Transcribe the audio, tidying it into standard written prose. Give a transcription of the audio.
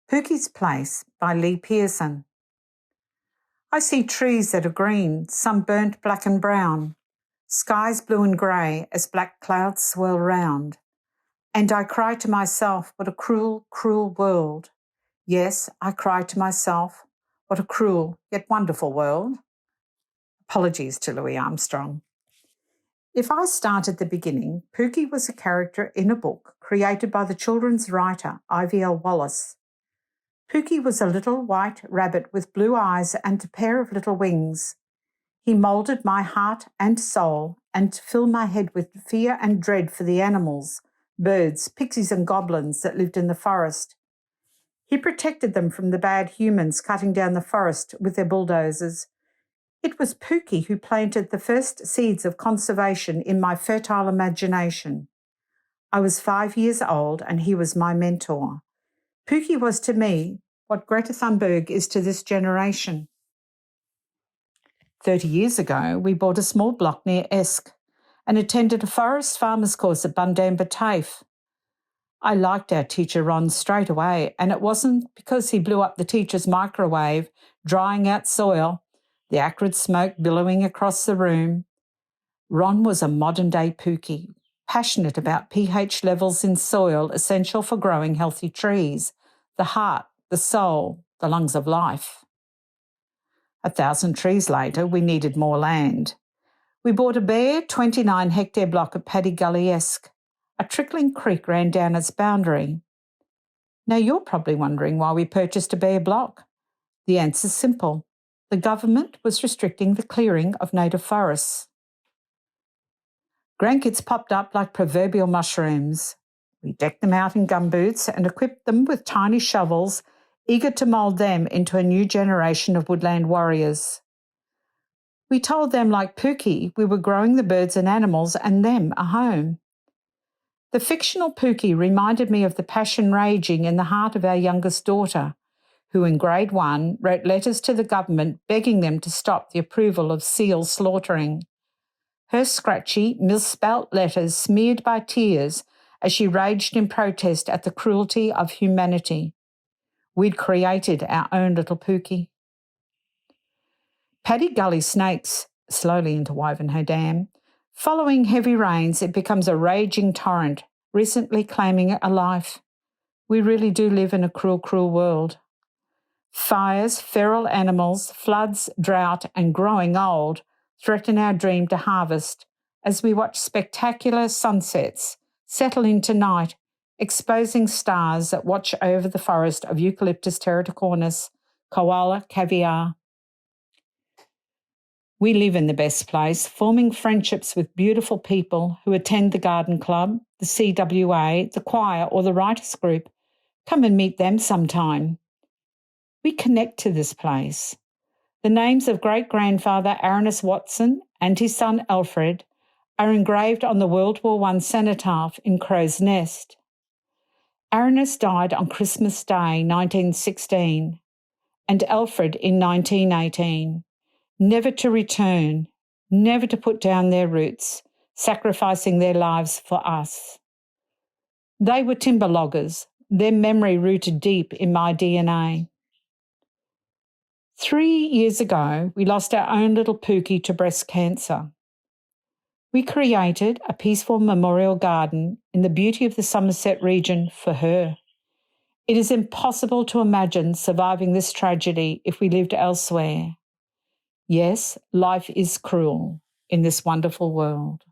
Pookie's Place by Leigh Pearson. I see trees that are green, some burnt black and brown, skies blue and grey as black clouds swirl round. And I cry to myself, what a cruel, cruel world. Yes, I cry to myself, what a cruel yet wonderful world. Apologies to Louis Armstrong. If I start at the beginning, Pookie was a character in a book created by the children's writer Ivy-L. Wallace. Pookie was a little white rabbit with blue eyes and a pair of little wings. He moulded my heart and soul and filled my head with fear and dread for the animals, birds, pixies and goblins that lived in the forest. He protected them from the bad humans cutting down the forest with their bulldozers. It was Pookie who planted the first seeds of conservation in my fertile imagination. I was 5 years old and he was my mentor. Pookie was to me what Greta Thunberg is to this generation. 30 years ago, we bought a small block near Esk and attended a forest farmers course at Bundamba TAFE. I liked our teacher Ron straight away, and it wasn't because he blew up the teacher's microwave, drying out soil, the acrid smoke billowing across the room. Ron was a modern-day Pookie, passionate about pH levels in soil essential for growing healthy trees, the heart, the soul, the lungs of life. 1,000 trees later, we needed more land. We bought a bare 29-hectare block at Paddy Gully-esque. A trickling creek ran down its boundary. Now you're probably wondering why we purchased a bare block. The answer's simple. The government was restricting the clearing of native forests. Grandkids popped up like proverbial mushrooms. We decked them out in gumboots and equipped them with tiny shovels, eager to mould them into a new generation of woodland warriors. We told them, like Pookie, we were growing the birds and animals and them a home. The fictional Pookie reminded me of the passion raging in the heart of our youngest daughter, who in grade 1 wrote letters to the government begging them to stop the approval of seal slaughtering. Her scratchy, misspelt letters smeared by tears as she raged in protest at the cruelty of humanity. We'd created our own little Pookie. Paddy Gully snakes slowly interwoven her dam. Following heavy rains, it becomes a raging torrent, recently claiming a life. We really do live in a cruel, cruel world. Fires, feral animals, floods, drought, and growing old threaten our dream to harvest as we watch spectacular sunsets settle into night, exposing stars that watch over the forest of Eucalyptus terraticornis, koala, caviar. We live in the best place, forming friendships with beautiful people who attend the garden club, the CWA, the choir, or the writers group. Come and meet them sometime. We connect to this place. The names of great-grandfather Arrhenius Watson and his son Alfred are engraved on the World War I cenotaph in Crow's Nest. Arrhenius died on Christmas Day, 1916, and Alfred in 1918. Never to return, never to put down their roots, sacrificing their lives for us. They were timber loggers, their memory rooted deep in my DNA. 3 years ago, we lost our own little Pookie to breast cancer. We created a peaceful memorial garden in the beauty of the Somerset region for her. It is impossible to imagine surviving this tragedy if we lived elsewhere. Yes, life is cruel in this wonderful world.